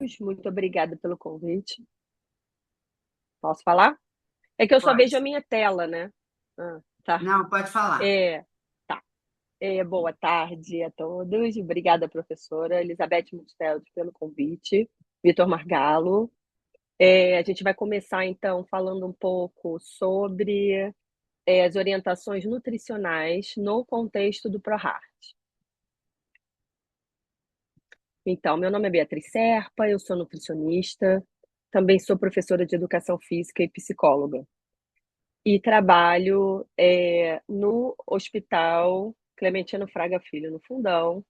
Diagnósticos. Muito obrigada pelo convite. Posso falar? É que eu só vejo a Pode. minha tela, né? Tá. Não, pode falar. É, tá. Boa tarde a todos. Obrigada, professora Elizabeth Musteld, pelo convite. Vitor Margalo. A gente vai começar, então, falando um pouco sobre as orientações nutricionais no contexto do ProHeart. Então, meu nome é Beatriz Serpa, eu sou nutricionista, também sou professora de educação física e psicóloga. E trabalho no Hospital Clementino Fraga Filho, no Fundão,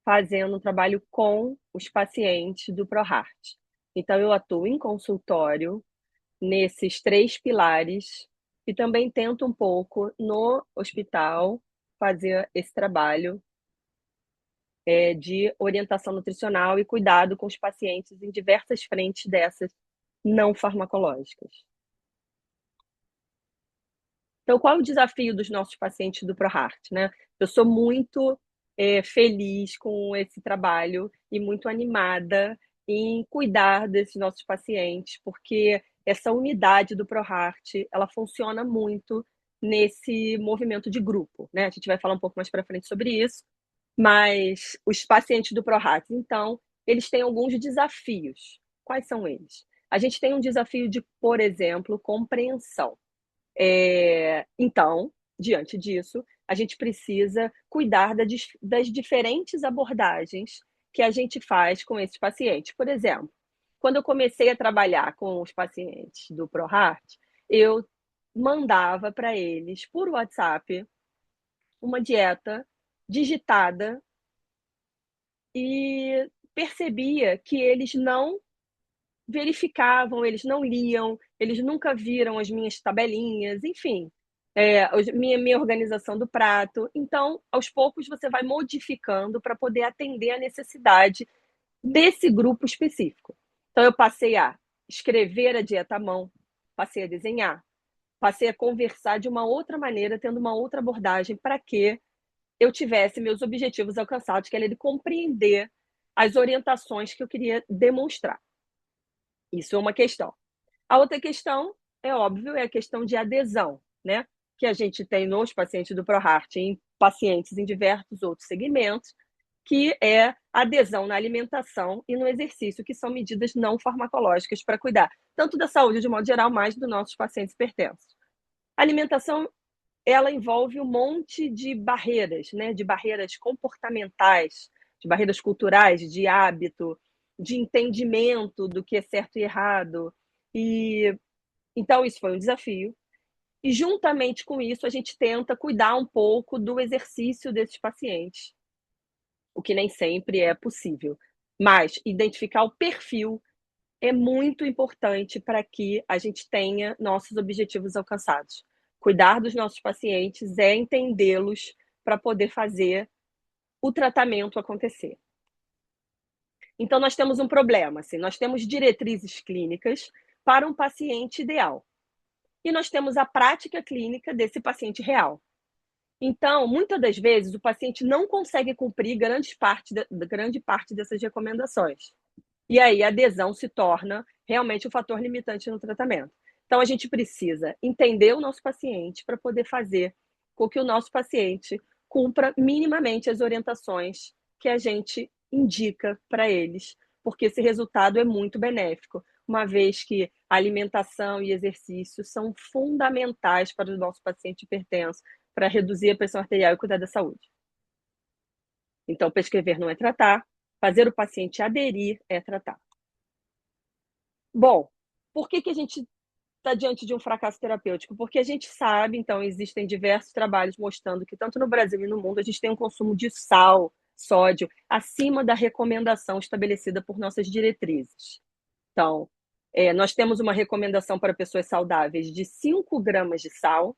fazendo um trabalho com os pacientes do ProHeart. Então, eu atuo em consultório nesses três pilares e também tento um pouco no hospital fazer esse trabalho de orientação nutricional e cuidado com os pacientes em diversas frentes dessas não farmacológicas. Então, qual é o desafio dos nossos pacientes do ProHeart, né? Eu sou muito feliz com esse trabalho e muito animada em cuidar desses nossos pacientes, porque essa unidade do ProHeart, ela funciona muito nesse movimento de grupo, né? A gente vai falar um pouco mais para frente sobre isso, mas os pacientes do ProHeart, então, eles têm alguns desafios. Quais são eles? A gente tem um desafio de, por exemplo, compreensão. Então, diante disso, a gente precisa cuidar das diferentes abordagens que a gente faz com esses pacientes. Por exemplo, quando eu comecei a trabalhar com os pacientes do ProHeart, eu mandava para eles, por WhatsApp, uma dieta digitada e percebia que eles não verificavam, eles não liam, eles nunca viram as minhas tabelinhas, enfim, minha organização do prato. Então, aos poucos, você vai modificando para poder atender a necessidade desse grupo específico. Então, eu passei a escrever a dieta à mão, passei a desenhar, passei a conversar de uma outra maneira, tendo uma outra abordagem para que eu tivesse meus objetivos alcançados, que era de compreender as orientações que eu queria demonstrar. Isso é uma questão. A outra questão, é óbvio, é a questão de adesão, né? Que a gente tem nos pacientes do ProHeart, em pacientes em diversos outros segmentos, que é adesão na alimentação e no exercício, que são medidas não farmacológicas para cuidar, tanto da saúde de modo geral, mais dos nossos pacientes hipertensos. A alimentação, ela envolve um monte de barreiras, né? De barreiras comportamentais, de barreiras culturais, de hábito, de entendimento do que é certo e errado. E então, isso foi um desafio. E, juntamente com isso, a gente tenta cuidar um pouco do exercício desses pacientes, o que nem sempre é possível. Mas identificar o perfil é muito importante para que a gente tenha nossos objetivos alcançados. Cuidar dos nossos pacientes é entendê-los para poder fazer o tratamento acontecer. Então, nós temos um problema, assim, nós temos diretrizes clínicas para um paciente ideal. E nós temos a prática clínica desse paciente real. Então, muitas das vezes, o paciente não consegue cumprir grande parte dessas recomendações. E aí a adesão se torna realmente um fator limitante no tratamento. Então, a gente precisa entender o nosso paciente para poder fazer com que o nosso paciente cumpra minimamente as orientações que a gente indica para eles, porque esse resultado é muito benéfico, uma vez que alimentação e exercício são fundamentais para o nosso paciente hipertenso, para reduzir a pressão arterial e cuidar da saúde. Então, prescrever não é tratar, fazer o paciente aderir é tratar. Bom, por que a gente está diante de um fracasso terapêutico? Porque a gente sabe, então, existem diversos trabalhos mostrando que, tanto no Brasil e no mundo, a gente tem um consumo de sal, sódio, acima da recomendação estabelecida por nossas diretrizes. Então, nós temos uma recomendação para pessoas saudáveis de 5 gramas de sal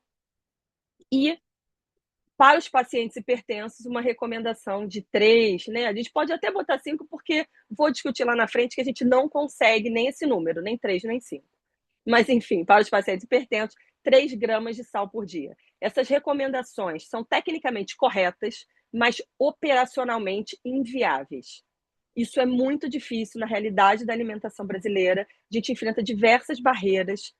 e, para os pacientes hipertensos, uma recomendação de 3, né? A gente pode até botar 5, porque vou discutir lá na frente que a gente não consegue nem esse número, nem 3, nem 5. Mas, enfim, para os pacientes hipertensos, 3 gramas de sal por dia. Essas recomendações são tecnicamente corretas, mas operacionalmente inviáveis. Isso é muito difícil na realidade da alimentação brasileira, a gente enfrenta diversas barreiras,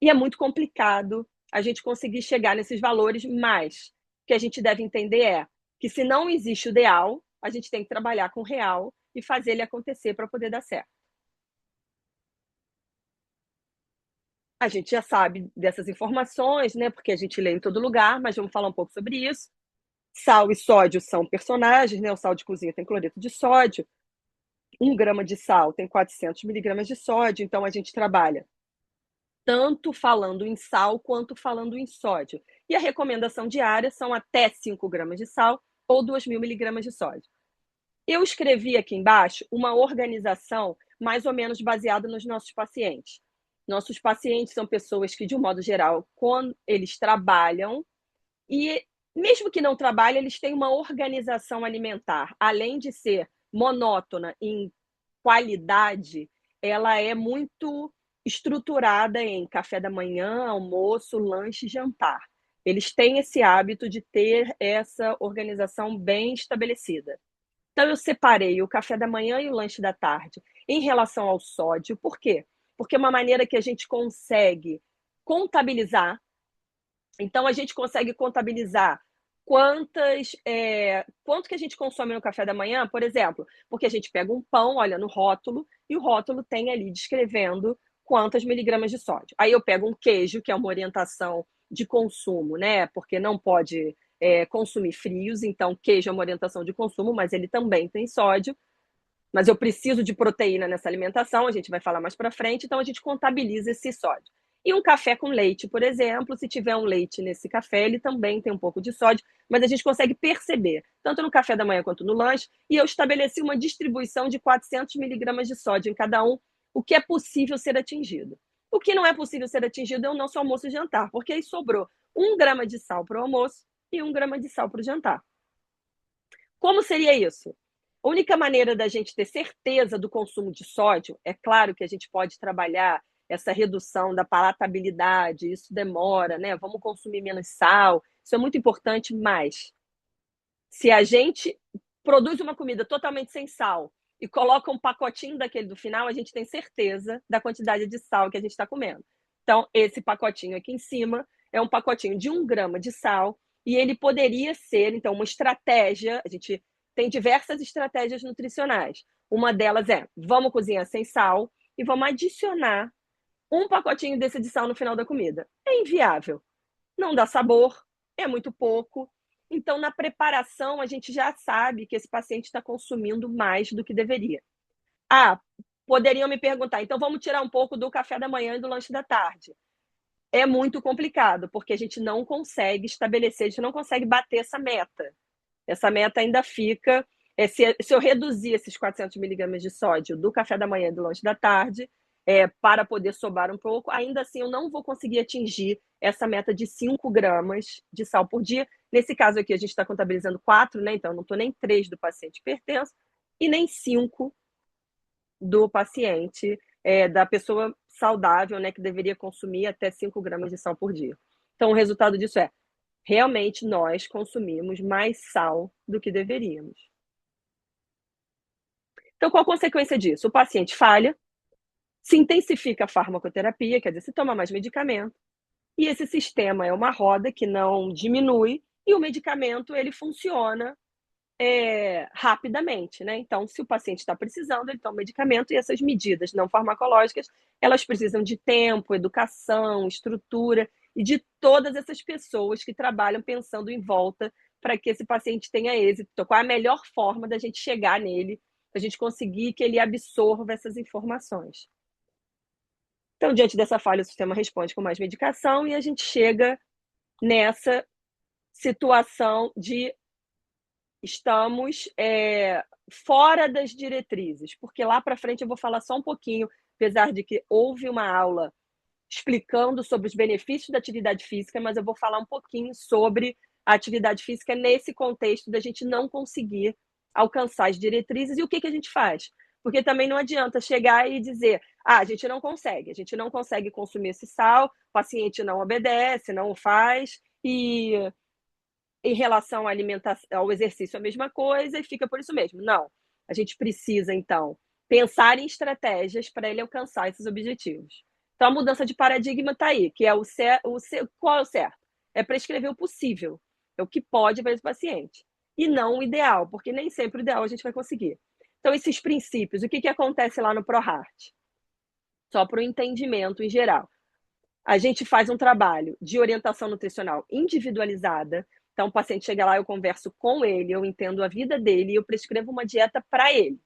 e é muito complicado a gente conseguir chegar nesses valores, mas o que a gente deve entender é que se não existe o ideal, a gente tem que trabalhar com o real e fazer ele acontecer para poder dar certo. A gente já sabe dessas informações, né, porque a gente lê em todo lugar, mas vamos falar um pouco sobre isso. Sal e sódio são personagens, né? O sal de cozinha tem cloreto de sódio. 1 grama de sal tem 400 miligramas de sódio, então a gente trabalha tanto falando em sal quanto falando em sódio. E a recomendação diária são até 5 gramas de sal ou 2.000 miligramas de sódio. Eu escrevi aqui embaixo uma organização mais ou menos baseada nos nossos pacientes. Nossos pacientes são pessoas que, de um modo geral, quando eles trabalham, e mesmo que não trabalhem, eles têm uma organização alimentar. Além de ser monótona em qualidade, ela é muito estruturada em café da manhã, almoço, lanche e jantar. Eles têm esse hábito de ter essa organização bem estabelecida. Então, eu separei o café da manhã e o lanche da tarde em relação ao sódio. Por quê? Porque é uma maneira que a gente consegue contabilizar. Então, a gente consegue contabilizar quanto que a gente consome no café da manhã, por exemplo, porque a gente pega um pão, olha no rótulo, e o rótulo tem ali descrevendo quantas miligramas de sódio. Aí eu pego um queijo, que é uma orientação de consumo, né? Porque não pode consumir frios, então queijo é uma orientação de consumo, mas ele também tem sódio. Mas eu preciso de proteína nessa alimentação, a gente vai falar mais para frente, então a gente contabiliza esse sódio. E um café com leite, por exemplo, se tiver um leite nesse café, ele também tem um pouco de sódio, mas a gente consegue perceber, tanto no café da manhã quanto no lanche, e eu estabeleci uma distribuição de 400 miligramas de sódio em cada um, o que é possível ser atingido. O que não é possível ser atingido é o nosso almoço e jantar, porque aí sobrou 1 grama de sal para o almoço e 1 grama de sal para o jantar. Como seria isso? A única maneira da gente ter certeza do consumo de sódio, é claro que a gente pode trabalhar essa redução da palatabilidade, isso demora, né? Vamos consumir menos sal, isso é muito importante, mas se a gente produz uma comida totalmente sem sal e coloca um pacotinho daquele do final, a gente tem certeza da quantidade de sal que a gente está comendo. Então, esse pacotinho aqui em cima é um pacotinho de 1 grama de sal, e ele poderia ser, então, uma estratégia. A gente tem diversas estratégias nutricionais. Uma delas é: vamos cozinhar sem sal e vamos adicionar um pacotinho desse de sal no final da comida. É inviável, não dá sabor, é muito pouco. Então, na preparação, a gente já sabe que esse paciente está consumindo mais do que deveria. Ah, poderiam me perguntar, então vamos tirar um pouco do café da manhã e do lanche da tarde. É muito complicado, porque a gente não consegue estabelecer, a gente não consegue bater essa meta. Essa meta ainda fica. Se eu reduzir esses 400 miligramas de sódio do café da manhã e do lanche da tarde, para poder sobrar um pouco, ainda assim eu não vou conseguir atingir essa meta de 5 gramas de sal por dia. Nesse caso aqui, a gente está contabilizando 4, né? Então, eu não estou nem 3 do paciente hipertenso e nem 5 do paciente, da pessoa saudável, né, que deveria consumir até 5 gramas de sal por dia. Então, o resultado disso é: realmente nós consumimos mais sal do que deveríamos. Então, qual a consequência disso? O paciente falha, se intensifica a farmacoterapia, quer dizer, se toma mais medicamento, e esse sistema é uma roda que não diminui, e o medicamento ele funciona rapidamente, né? Então, se o paciente está precisando, ele toma medicamento, e essas medidas não farmacológicas, elas precisam de tempo, educação, estrutura, e de todas essas pessoas que trabalham pensando em volta para que esse paciente tenha êxito. Então, qual é a melhor forma da gente chegar nele, da gente conseguir que ele absorva essas informações? Então, diante dessa falha, o sistema responde com mais medicação, e a gente chega nessa situação de estamos fora das diretrizes, porque lá para frente eu vou falar só um pouquinho, apesar de que houve uma aula explicando sobre os benefícios da atividade física, mas eu vou falar um pouquinho sobre a atividade física nesse contexto da gente não conseguir alcançar as diretrizes e o que a gente faz. Porque também não adianta chegar e dizer: a gente não consegue consumir esse sal, o paciente não obedece, não faz, e em relação à alimentação, ao exercício, a mesma coisa, e fica por isso mesmo. Não. A gente precisa, então, pensar em estratégias para ele alcançar esses objetivos. Então, a mudança de paradigma está aí, que é qual é o certo? É prescrever o possível, é o que pode para esse paciente, e não o ideal, porque nem sempre o ideal a gente vai conseguir. Então, esses princípios, o que acontece lá no ProHeart? Só para o entendimento em geral. A gente faz um trabalho de orientação nutricional individualizada. Então, o paciente chega lá, eu converso com ele, eu entendo a vida dele e eu prescrevo uma dieta para ele.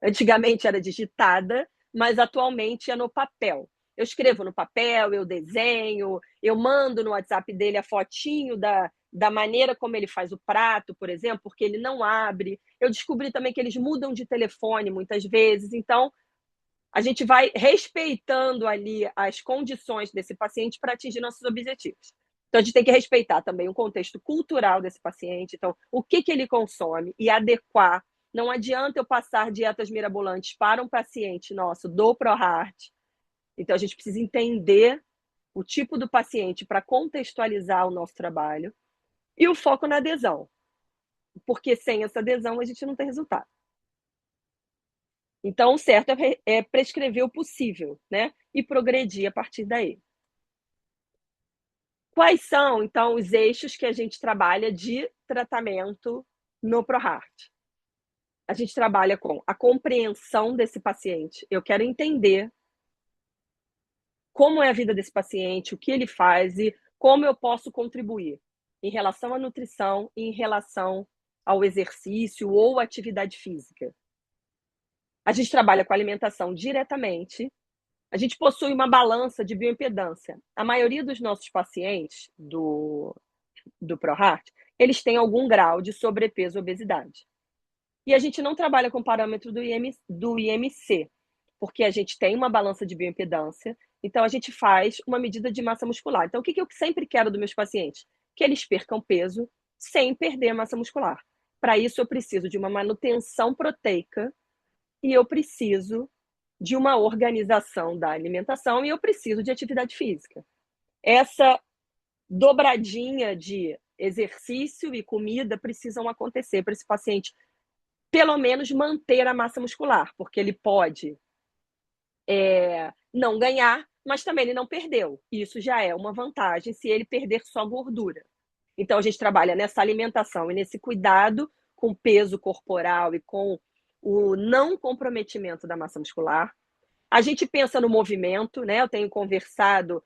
Antigamente era digitada, mas atualmente é no papel. Eu escrevo no papel, eu desenho, eu mando no WhatsApp dele a fotinho da maneira como ele faz o prato, por exemplo, porque ele não abre. Eu descobri também que eles mudam de telefone muitas vezes, então a gente vai respeitando ali as condições desse paciente para atingir nossos objetivos. Então, a gente tem que respeitar também o contexto cultural desse paciente, então, o que ele consome e adequar. Não adianta eu passar dietas mirabolantes para um paciente nosso do ProHeart. Então, a gente precisa entender o tipo do paciente para contextualizar o nosso trabalho e o foco na adesão, porque sem essa adesão a gente não tem resultado. Então, o certo é prescrever o possível, né? E progredir a partir daí. Quais são, então, os eixos que a gente trabalha de tratamento no ProHeart? A gente trabalha com a compreensão desse paciente. Eu quero entender como é a vida desse paciente, o que ele faz e como eu posso contribuir em relação à nutrição e em relação ao exercício ou atividade física. A gente trabalha com alimentação diretamente. A gente possui uma balança de bioimpedância. A maioria dos nossos pacientes do ProHeart, eles têm algum grau de sobrepeso ou obesidade. E a gente não trabalha com parâmetro do IMC, porque a gente tem uma balança de bioimpedância, então a gente faz uma medida de massa muscular. Então, o que eu sempre quero dos meus pacientes? Que eles percam peso sem perder a massa muscular. Para isso, eu preciso de uma manutenção proteica e eu preciso de uma organização da alimentação e eu preciso de atividade física. Essa dobradinha de exercício e comida precisam acontecer para esse paciente, pelo menos, manter a massa muscular, porque ele pode não ganhar, mas também ele não perdeu. Isso já é uma vantagem se ele perder só gordura. Então, a gente trabalha nessa alimentação e nesse cuidado com o peso corporal e com o não comprometimento da massa muscular. A gente pensa no movimento, né? Eu tenho conversado,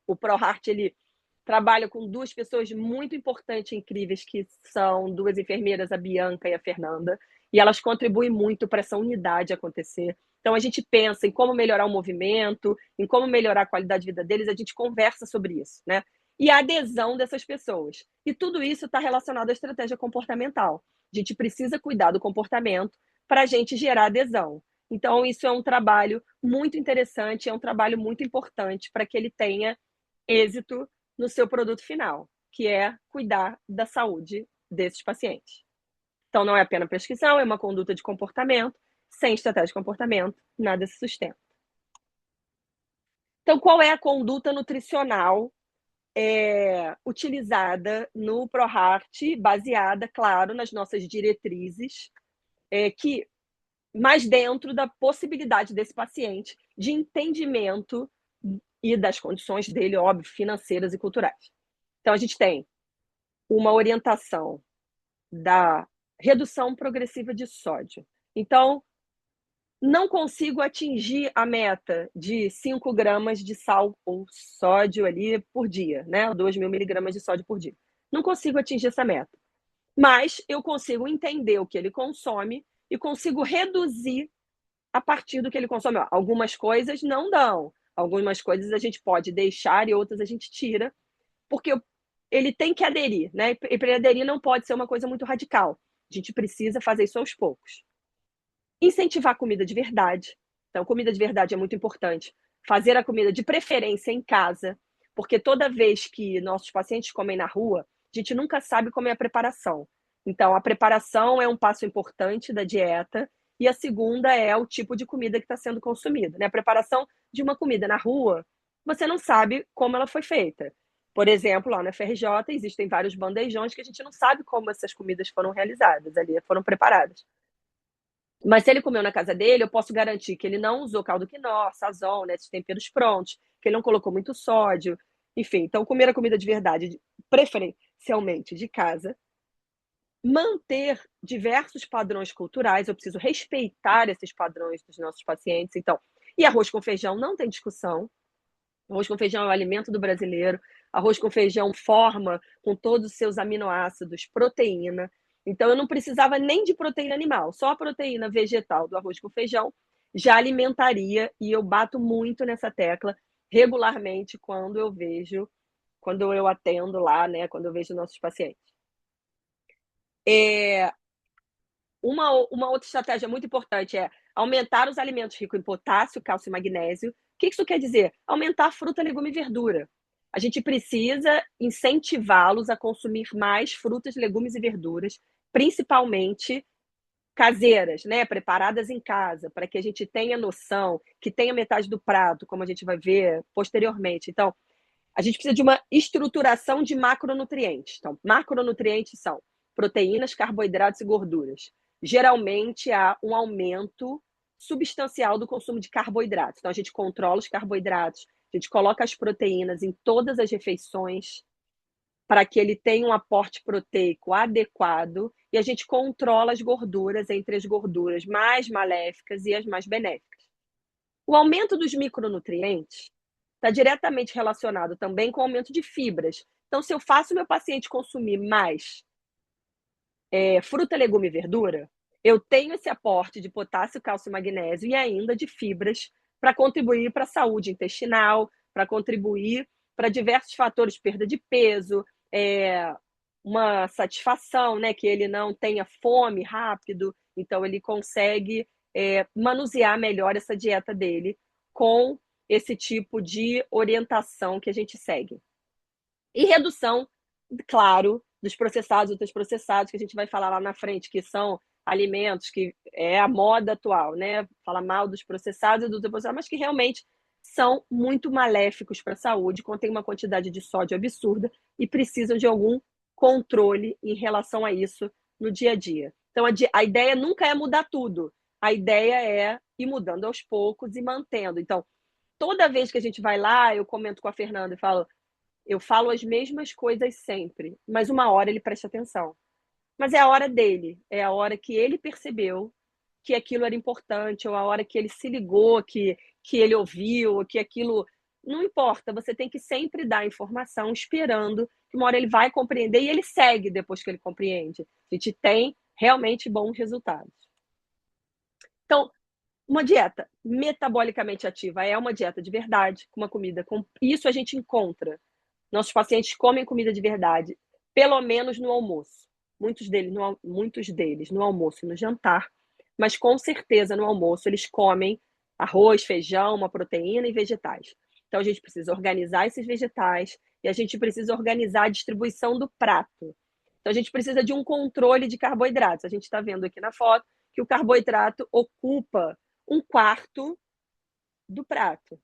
o ProHeart, ele trabalha com duas pessoas muito importantes, incríveis, que são duas enfermeiras, a Bianca e a Fernanda, e elas contribuem muito para essa unidade acontecer. Então, a gente pensa em como melhorar o movimento, em como melhorar a qualidade de vida deles, a gente conversa sobre isso, né? E a adesão dessas pessoas. E tudo isso está relacionado à estratégia comportamental. A gente precisa cuidar do comportamento para a gente gerar adesão. Então, isso é um trabalho muito interessante, é um trabalho muito importante para que ele tenha êxito no seu produto final, que é cuidar da saúde desses pacientes. Então, não é apenas prescrição, é uma conduta de comportamento. Sem estratégia de comportamento, nada se sustenta. Então, qual é a conduta nutricional utilizada no ProHeart, baseada, claro, nas nossas diretrizes, mas dentro da possibilidade desse paciente de entendimento e das condições dele, óbvio, financeiras e culturais. Então, a gente tem uma orientação da redução progressiva de sódio. Então, não consigo atingir a meta de 5 gramas de sal ou sódio ali por dia, né? 2.000 miligramas de sódio por dia. Não consigo atingir essa meta. Mas eu consigo entender o que ele consome e consigo reduzir a partir do que ele consome. Algumas coisas não dão. Algumas coisas a gente pode deixar e outras a gente tira, porque ele tem que aderir, né? E para ele aderir não pode ser uma coisa muito radical. A gente precisa fazer isso aos poucos. Incentivar a comida de verdade. Então, comida de verdade é muito importante. Fazer a comida de preferência em casa, porque toda vez que nossos pacientes comem na rua, a gente nunca sabe como é a preparação. Então, a preparação é um passo importante da dieta e a segunda é o tipo de comida que está sendo consumida, né? A preparação de uma comida na rua, você não sabe como ela foi feita. Por exemplo, lá na FRJ existem vários bandejões que a gente não sabe como essas comidas foram realizadas ali, foram preparadas. Mas se ele comeu na casa dele, eu posso garantir que ele não usou caldo quinó, sazon, né, esses temperos prontos, que ele não colocou muito sódio, enfim. Então, comer a comida de verdade, preferencialmente de casa, manter diversos padrões culturais, eu preciso respeitar esses padrões dos nossos pacientes, então. E arroz com feijão não tem discussão. Arroz com feijão é o alimento do brasileiro. Arroz com feijão forma, com todos os seus aminoácidos, proteína. Então, eu não precisava nem de proteína animal, só a proteína vegetal do arroz com feijão já alimentaria, e eu bato muito nessa tecla regularmente quando eu atendo lá, né, quando eu vejo nossos pacientes. Uma outra estratégia muito importante é aumentar os alimentos ricos em potássio, cálcio e magnésio. O que isso quer dizer? Aumentar fruta, legume e verdura. A gente precisa incentivá-los a consumir mais frutas, legumes e verduras, principalmente caseiras, né, preparadas em casa, para que a gente tenha noção, que tenha metade do prato, como a gente vai ver posteriormente. Então, a gente precisa de uma estruturação de macronutrientes. Então, macronutrientes são proteínas, carboidratos e gorduras. Geralmente há um aumento substancial do consumo de carboidratos. Então, a gente controla os carboidratos, a gente coloca as proteínas em todas as refeições para que ele tenha um aporte proteico adequado, e a gente controla as gorduras entre as gorduras mais maléficas e as mais benéficas. O aumento dos micronutrientes está diretamente relacionado também com o aumento de fibras. Então, se eu faço meu paciente consumir mais fruta, legume e verdura, eu tenho esse aporte de potássio, cálcio e magnésio e ainda de fibras para contribuir para a saúde intestinal, para contribuir para diversos fatores, perda de peso, uma satisfação, né, que ele não tenha fome rápido, então ele consegue manusear melhor essa dieta dele com esse tipo de orientação que a gente segue. E redução, claro, dos processados e ultraprocessados, que a gente vai falar lá na frente, que são alimentos que é a moda atual, né? Fala mal dos processados e dos ultraprocessados, mas que realmente são muito maléficos para a saúde, contém uma quantidade de sódio absurda e precisam de algum controle em relação a isso no dia a dia. Então, a ideia nunca é mudar tudo. A ideia é ir mudando aos poucos e mantendo. Então, toda vez que a gente vai lá, eu comento com a Fernanda e falo, eu falo as mesmas coisas sempre, mas uma hora ele presta atenção. Mas é a hora dele, é a hora que ele percebeu que aquilo era importante, ou a hora que ele se ligou, que ele ouviu, que aquilo. Não importa, você tem que sempre dar informação, esperando que uma hora ele vai compreender e ele segue depois que ele compreende. A gente tem realmente bons resultados. Então, uma dieta metabolicamente ativa é uma dieta de verdade, com uma comida com. Isso a gente encontra. Nossos pacientes comem comida de verdade, pelo menos no almoço. Muitos deles no almoço e no jantar, mas com certeza no almoço eles comem arroz, feijão, uma proteína e vegetais. Então a gente precisa organizar esses vegetais e a gente precisa organizar a distribuição do prato. Então a gente precisa de um controle de carboidratos. A gente está vendo aqui na foto que o carboidrato ocupa um quarto do prato.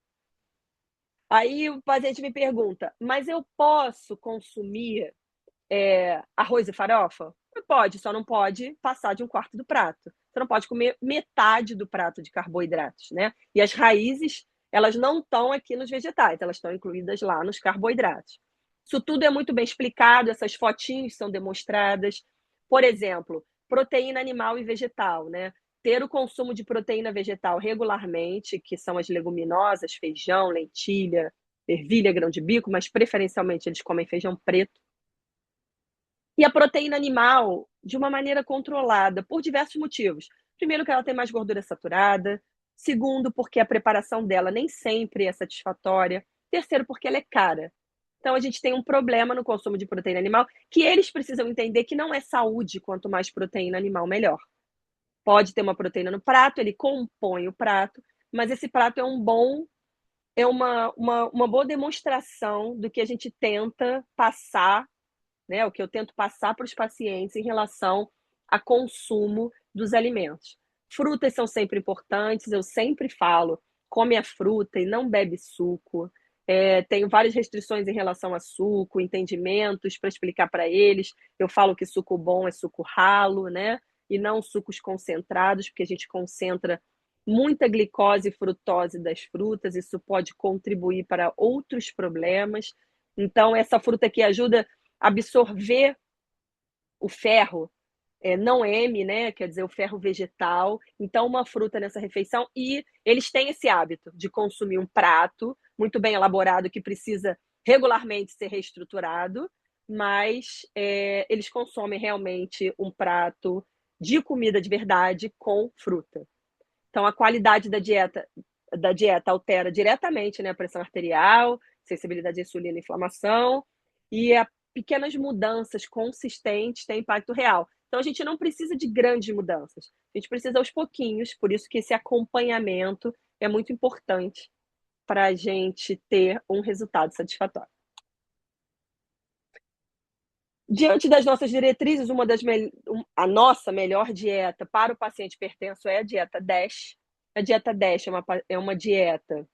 Aí o paciente me pergunta, mas eu posso consumir arroz e farofa? Pode, só não pode passar de um quarto do prato. Você não pode comer metade do prato de carboidratos, né? E as raízes, elas não estão aqui nos vegetais, elas estão incluídas lá nos carboidratos. Isso tudo é muito bem explicado, essas fotinhos são demonstradas. Por exemplo, proteína animal e vegetal, né? Ter o consumo de proteína vegetal regularmente, que são as leguminosas, feijão, lentilha, ervilha, grão de bico, mas preferencialmente eles comem feijão preto. E a proteína animal de uma maneira controlada, por diversos motivos. Primeiro, que ela tem mais gordura saturada. Segundo, porque a preparação dela nem sempre é satisfatória. Terceiro, porque ela é cara. Então, a gente tem um problema no consumo de proteína animal que eles precisam entender que não é saúde, quanto mais proteína animal, melhor. Pode ter uma proteína no prato, ele compõe o prato, mas esse prato é uma boa demonstração do que a gente tenta passar, né, o que eu tento passar para os pacientes em relação a consumo dos alimentos. Frutas são sempre importantes, eu sempre falo, come a fruta e não bebe suco. tenho várias restrições em relação a suco, entendimentos para explicar para eles. Eu falo que suco bom é suco ralo, né? E não sucos concentrados, porque a gente concentra muita glicose e frutose das frutas, isso pode contribuir para outros problemas. Então, essa fruta aqui ajuda a absorver o ferro, não M, né? Quer dizer, o ferro vegetal. Então, uma fruta nessa refeição. E eles têm esse hábito de consumir um prato muito bem elaborado que precisa regularmente ser reestruturado, mas eles consomem realmente um prato de comida de verdade com fruta. Então, a qualidade da dieta altera diretamente, né, a pressão arterial, sensibilidade à insulina, inflamação, e pequenas mudanças consistentes têm impacto real. Então, a gente não precisa de grandes mudanças, a gente precisa aos pouquinhos, por isso que esse acompanhamento é muito importante para a gente ter um resultado satisfatório. Diante das nossas diretrizes, a nossa melhor dieta para o paciente hipertenso é a dieta DASH. A dieta DASH é uma dieta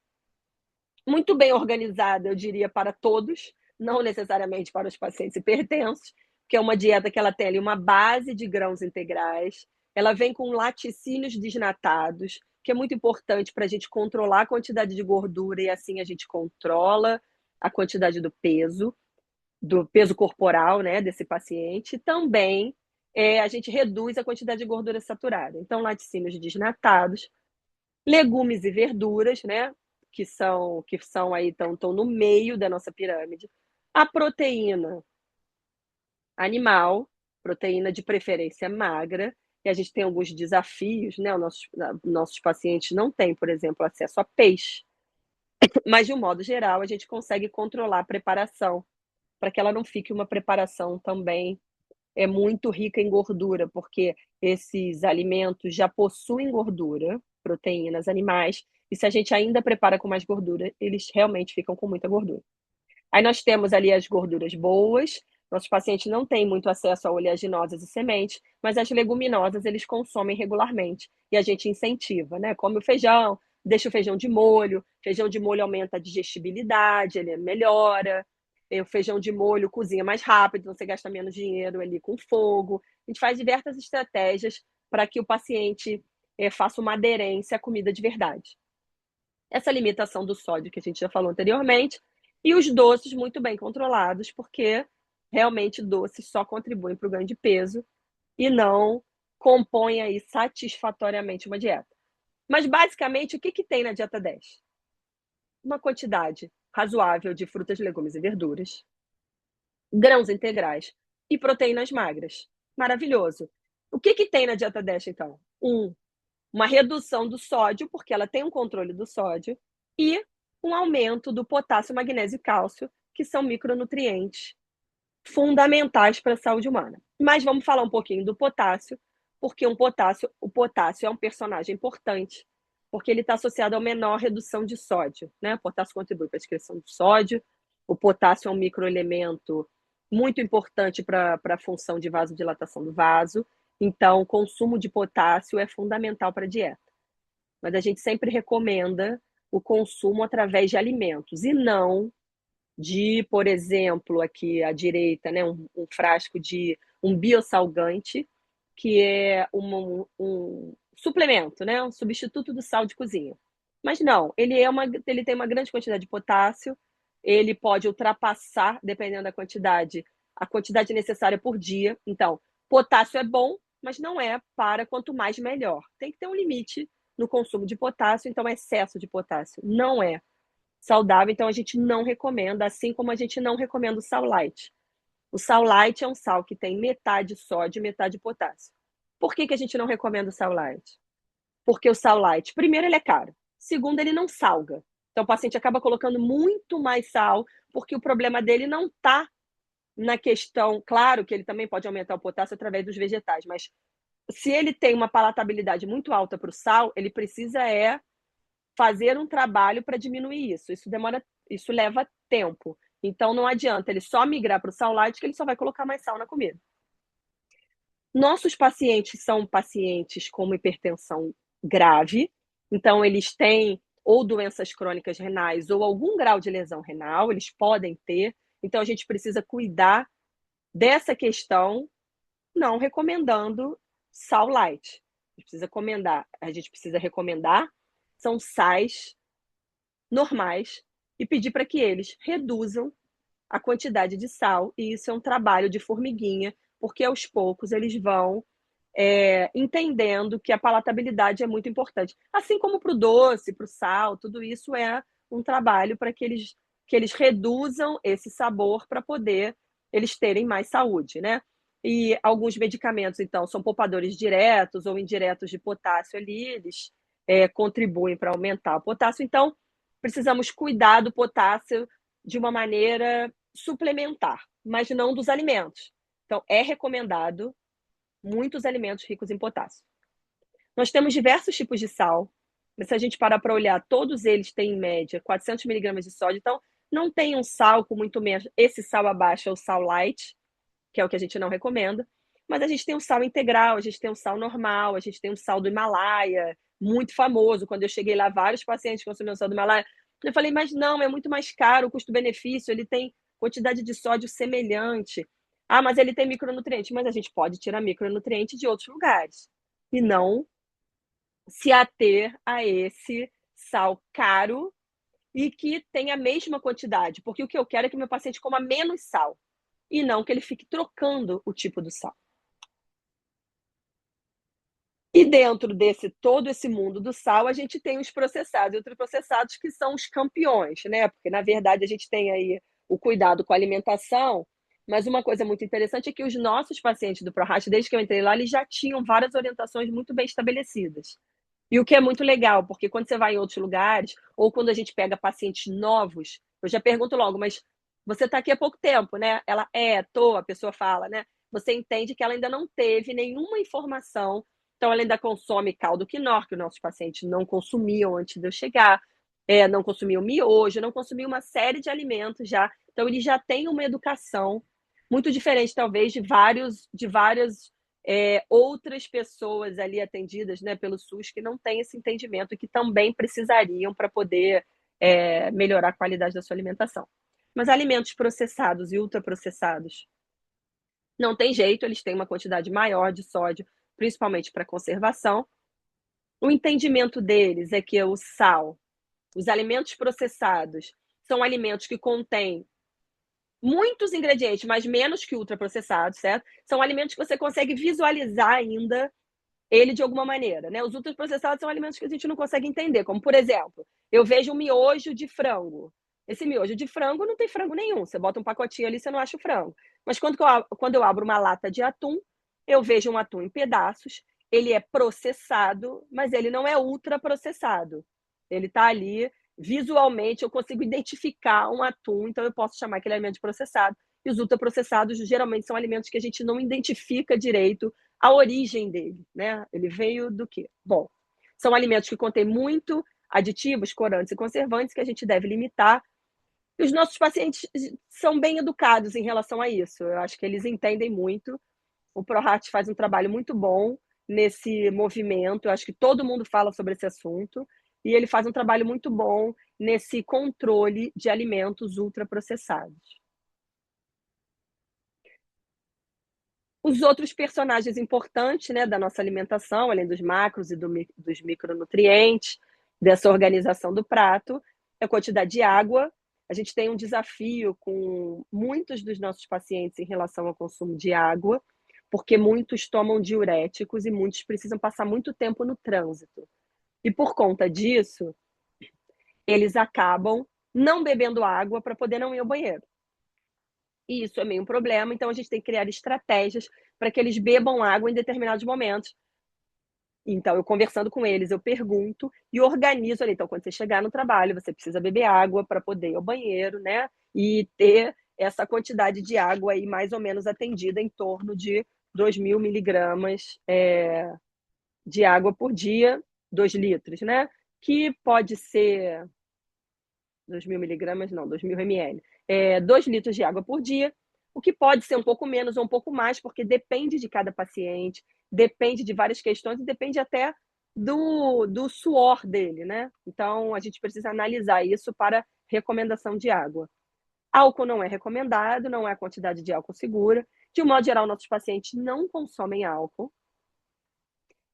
muito bem organizada, eu diria, para todos, não necessariamente para os pacientes hipertensos, que é uma dieta que ela tem ali uma base de grãos integrais, ela vem com laticínios desnatados, que é muito importante para a gente controlar a quantidade de gordura e assim a gente controla a quantidade do peso corporal, né, desse paciente. Também a gente reduz a quantidade de gordura saturada. Então, laticínios desnatados, legumes e verduras, né, que são aí estão no meio da nossa pirâmide. A proteína animal, proteína de preferência magra, e a gente tem alguns desafios, né? Nossos pacientes não têm, por exemplo, acesso a peixe, mas de um modo geral a gente consegue controlar a preparação para que ela não fique uma preparação também muito rica em gordura, porque esses alimentos já possuem gordura, proteínas animais, e se a gente ainda prepara com mais gordura, eles realmente ficam com muita gordura. Aí nós temos ali as gorduras boas, nossos pacientes não têm muito acesso a oleaginosas e sementes, mas as leguminosas eles consomem regularmente, e a gente incentiva, né? Come o feijão, deixa o feijão de molho aumenta a digestibilidade, ele melhora, o feijão de molho cozinha mais rápido, então você gasta menos dinheiro ali com fogo. A gente faz diversas estratégias para que o paciente faça uma aderência à comida de verdade. Essa limitação do sódio que a gente já falou anteriormente, e os doces muito bem controlados, porque realmente doces só contribuem para o ganho de peso e não compõem aí satisfatoriamente uma dieta. Mas basicamente, o que tem na dieta 10? Uma quantidade razoável de frutas, legumes e verduras, grãos integrais e proteínas magras. Maravilhoso. O que tem na dieta 10, então? Uma redução do sódio, porque ela tem um controle do sódio, e um aumento do potássio, magnésio e cálcio, que são micronutrientes fundamentais para a saúde humana. Mas vamos falar um pouquinho do potássio, porque o potássio é um personagem importante, porque ele está associado a menor redução de sódio, né? O potássio contribui para a excreção de sódio, o potássio é um microelemento muito importante para a função de vasodilatação do vaso, então o consumo de potássio é fundamental para a dieta. Mas a gente sempre recomenda o consumo através de alimentos e não de, por exemplo, aqui à direita, né, um frasco de um biosalgante, que é um suplemento, né, um substituto do sal de cozinha. Mas não, ele tem uma grande quantidade de potássio, ele pode ultrapassar, dependendo da quantidade, a quantidade necessária por dia. Então, potássio é bom, mas não é para quanto mais melhor. Tem que ter um limite no consumo de potássio, então excesso de potássio não é saudável, então a gente não recomenda, assim como a gente não recomenda o sal light. O sal light é um sal que tem metade sódio e metade potássio. Por que a gente não recomenda o sal light? Porque o sal light, primeiro, ele é caro. Segundo, ele não salga. Então o paciente acaba colocando muito mais sal, porque o problema dele não está na questão, claro que ele também pode aumentar o potássio através dos vegetais, mas se ele tem uma palatabilidade muito alta para o sal, ele precisa fazer um trabalho para diminuir isso. Isso leva tempo. Então não adianta ele só migrar para o sal light, que ele só vai colocar mais sal na comida. Nossos pacientes são pacientes com uma hipertensão grave, então eles têm ou doenças crônicas renais ou algum grau de lesão renal, eles podem ter. Então, a gente precisa cuidar dessa questão, não recomendando sal light. A gente precisa recomendar são sais normais e pedir para que eles reduzam a quantidade de sal, e isso é um trabalho de formiguinha, porque aos poucos eles vão entendendo que a palatabilidade é muito importante. Assim como para o doce, para o sal, tudo isso é um trabalho para que eles reduzam esse sabor para poder eles terem mais saúde, né? E alguns medicamentos, então, são poupadores diretos ou indiretos de potássio ali, eles contribuem para aumentar o potássio. Então, precisamos cuidar do potássio de uma maneira suplementar, mas não dos alimentos. Então, é recomendado muitos alimentos ricos em potássio. Nós temos diversos tipos de sal, mas se a gente parar para olhar, todos eles têm em média 400 miligramas de sódio, então não tem um sal com muito menos. Esse sal abaixo é o sal light, que é o que a gente não recomenda, mas a gente tem um sal integral, a gente tem um sal normal, a gente tem um sal do Himalaia, muito famoso. Quando eu cheguei lá, vários pacientes consumiam sal do Himalaia. Eu falei, mas não, é muito mais caro, o custo-benefício, ele tem quantidade de sódio semelhante. Ah, mas ele tem micronutrientes. Mas a gente pode tirar micronutrientes de outros lugares e não se ater a esse sal caro e que tem a mesma quantidade, porque o que eu quero é que meu paciente coma menos sal e não que ele fique trocando o tipo do sal. E dentro desse todo esse mundo do sal, a gente tem os processados e ultraprocessados que são os campeões, né? Porque na verdade a gente tem aí o cuidado com a alimentação, mas uma coisa muito interessante é que os nossos pacientes do ProHeart, desde que eu entrei lá, eles já tinham várias orientações muito bem estabelecidas. E o que é muito legal, porque quando você vai em outros lugares, ou quando a gente pega pacientes novos, eu já pergunto logo, mas você está aqui há pouco tempo, né? Ela tô, a pessoa fala, né? Você entende que ela ainda não teve nenhuma informação, então ela ainda consome caldo quinor, que os nossos pacientes não consumiam antes de eu chegar, não consumiam miojo, não consumiam uma série de alimentos já. Então ele já tem uma educação muito diferente, talvez, de várias outras pessoas ali atendidas, né, pelo SUS que não têm esse entendimento e que também precisariam para poder melhorar a qualidade da sua alimentação. Mas alimentos processados e ultraprocessados, não tem jeito, eles têm uma quantidade maior de sódio, principalmente para conservação. O entendimento deles é que o sal, os alimentos processados, são alimentos que contêm muitos ingredientes, mas menos que ultraprocessados, certo? São alimentos que você consegue visualizar ainda ele de alguma maneira, né? Os ultraprocessados são alimentos que a gente não consegue entender, como por exemplo, eu vejo um miojo de frango. Esse miojo de frango não tem frango nenhum. Você bota um pacotinho ali, você não acha o frango. Mas quando eu abro uma lata de atum, eu vejo um atum em pedaços. Ele é processado, mas ele não é ultraprocessado. Ele está ali visualmente, eu consigo identificar um atum, então eu posso chamar aquele alimento de processado. E os ultraprocessados geralmente são alimentos que a gente não identifica direito a origem dele, né? Ele veio do quê? Bom, são alimentos que contêm muito aditivos, corantes e conservantes que a gente deve limitar. E os nossos pacientes são bem educados em relação a isso. Eu acho que eles entendem muito. O ProHeart faz um trabalho muito bom nesse movimento. Eu acho que todo mundo fala sobre esse assunto. E ele faz um trabalho muito bom nesse controle de alimentos ultraprocessados. Os outros personagens importantes, né, da nossa alimentação, além dos macros e dos micronutrientes, dessa organização do prato, é a quantidade de água. A gente tem um desafio com muitos dos nossos pacientes em relação ao consumo de água, porque muitos tomam diuréticos e muitos precisam passar muito tempo no trânsito. E por conta disso, eles acabam não bebendo água para poder não ir ao banheiro. E isso é meio um problema, então a gente tem que criar estratégias para que eles bebam água em determinados momentos. Então, eu conversando com eles, eu pergunto e organizo ali. Então, quando você chegar no trabalho, você precisa beber água para poder ir ao banheiro, né? E ter essa quantidade de água aí mais ou menos atendida em torno de 2.000 miligramas de água por dia, 2 litros, né? Que pode ser 2.000 miligramas, não, 2.000 ml. 2 litros de água por dia, o que pode ser um pouco menos ou um pouco mais, porque depende de cada paciente, depende de várias questões e depende até do suor dele, né. Então a gente precisa analisar isso para recomendação de água. Álcool não é recomendado, não é a quantidade de álcool segura. De um modo geral, nossos pacientes não consomem álcool,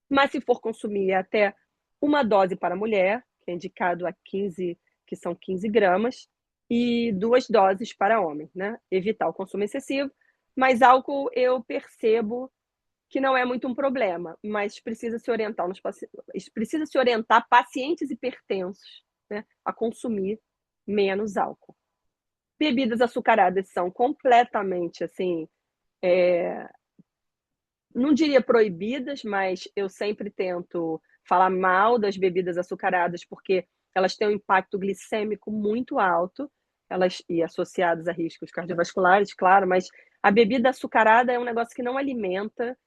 mas se for consumir é até uma dose para a mulher, que é indicado a 15, que são 15 gramas, e 2 doses para homem, né, evitar o consumo excessivo. Mas álcool eu percebo que não é muito um problema, mas precisa se orientar pacientes hipertensos, né, a consumir menos álcool. Bebidas açucaradas são completamente, assim, não diria proibidas, mas eu sempre tento falar mal das bebidas açucaradas, porque elas têm um impacto glicêmico muito alto, elas e associados a riscos cardiovasculares, claro, mas a bebida açucarada é um negócio que não alimenta,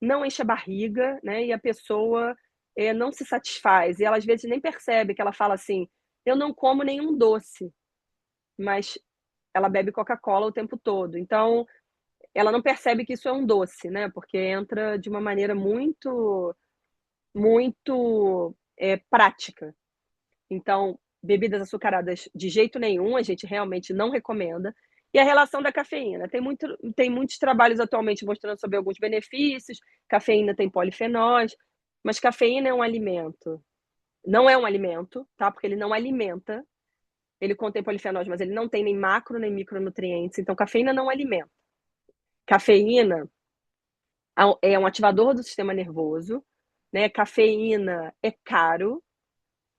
não enche a barriga, né, e a pessoa, não se satisfaz, e ela às vezes nem percebe que ela fala assim: "Eu não como nenhum doce", mas ela bebe Coca-Cola o tempo todo. Então, ela não percebe que isso é um doce, né, porque entra de uma maneira muito, prática. Então, bebidas açucaradas de jeito nenhum, a gente realmente não recomenda. E a relação da cafeína, tem muitos trabalhos atualmente mostrando sobre alguns benefícios, cafeína tem polifenóis, mas cafeína é um alimento, não é um alimento, tá, porque ele não alimenta, ele contém polifenóis, mas ele não tem nem macro nem micronutrientes, então cafeína não alimenta. Cafeína é um ativador do sistema nervoso, né, cafeína é caro,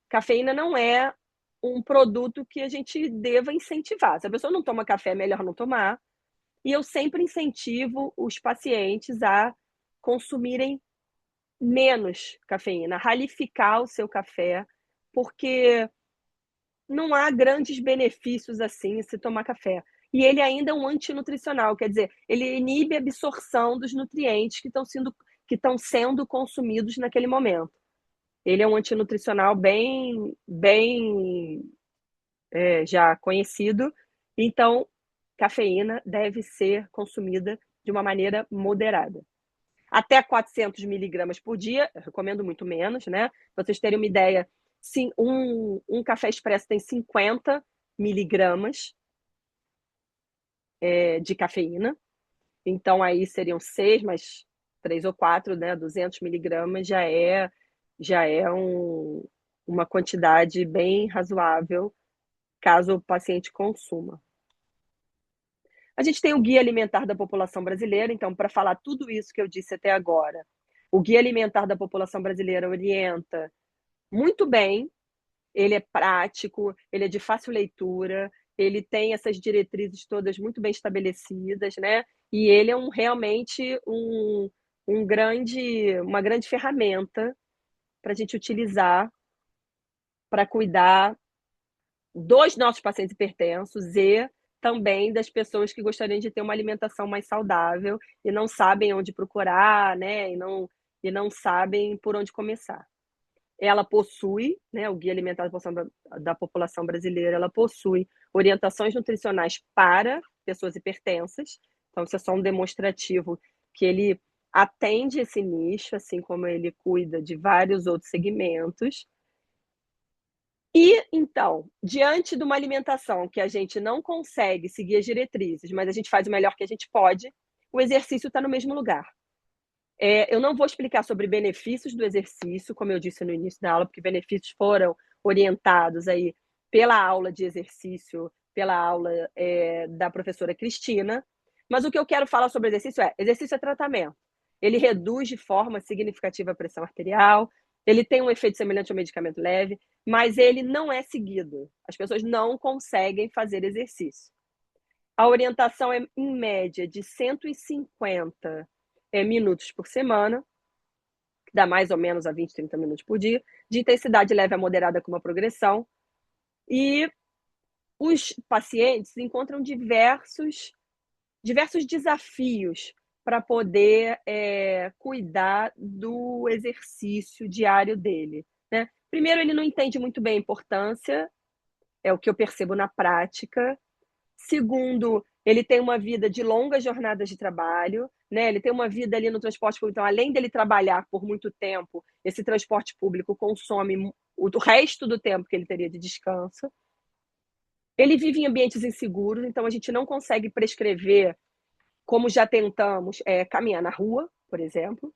cafeína não é um produto que a gente deva incentivar. Se a pessoa não toma café, é melhor não tomar. E eu sempre incentivo os pacientes a consumirem menos cafeína, ralificar o seu café, porque não há grandes benefícios assim se tomar café. E ele ainda é um antinutricional, quer dizer, ele inibe a absorção dos nutrientes que estão sendo consumidos naquele momento. Ele é um antinutricional bem já conhecido, então cafeína deve ser consumida de uma maneira moderada. Até 400 miligramas por dia, eu recomendo muito menos, né? Para vocês terem uma ideia, sim, um café expresso tem 50 miligramas de cafeína, então aí seriam 6 mais 3 ou 4, né? 200 miligramas já é uma quantidade bem razoável caso o paciente consuma. A gente tem o Guia Alimentar da População Brasileira, então, para falar tudo isso que eu disse até agora, o Guia Alimentar da População Brasileira orienta muito bem, ele é prático, ele é de fácil leitura, ele tem essas diretrizes todas muito bem estabelecidas, né? E ele é realmente uma grande ferramenta para a gente utilizar para cuidar dos nossos pacientes hipertensos e também das pessoas que gostariam de ter uma alimentação mais saudável e não sabem onde procurar, né, e não sabem por onde começar. Ela possui, né, o Guia Alimentar da População Brasileira, ela possui orientações nutricionais para pessoas hipertensas, então isso é só um demonstrativo que ele atende esse nicho, assim como ele cuida de vários outros segmentos. E, então, diante de uma alimentação que a gente não consegue seguir as diretrizes, mas a gente faz o melhor que a gente pode, o exercício está no mesmo lugar. Eu não vou explicar sobre benefícios do exercício, como eu disse no início da aula, porque benefícios foram orientados aí pela aula de exercício, pela aula, da professora Cristina, mas o que eu quero falar sobre exercício é tratamento. Ele reduz de forma significativa a pressão arterial, ele tem um efeito semelhante ao medicamento leve, mas ele não é seguido. As pessoas não conseguem fazer exercício. A orientação é, em média, de 150 minutos por semana, que dá mais ou menos a 20, 30 minutos por dia, de intensidade leve a moderada com uma progressão. E os pacientes encontram diversos desafios para poder cuidar do exercício diário dele, né? Primeiro, ele não entende muito bem a importância, é o que eu percebo na prática. Segundo, ele tem uma vida de longas jornadas de trabalho, né? Ele tem uma vida ali no transporte público. Então, além dele trabalhar por muito tempo, esse transporte público consome o resto do tempo que ele teria de descanso. Ele vive em ambientes inseguros, então a gente não consegue prescrever, como já tentamos, caminhar na rua, por exemplo.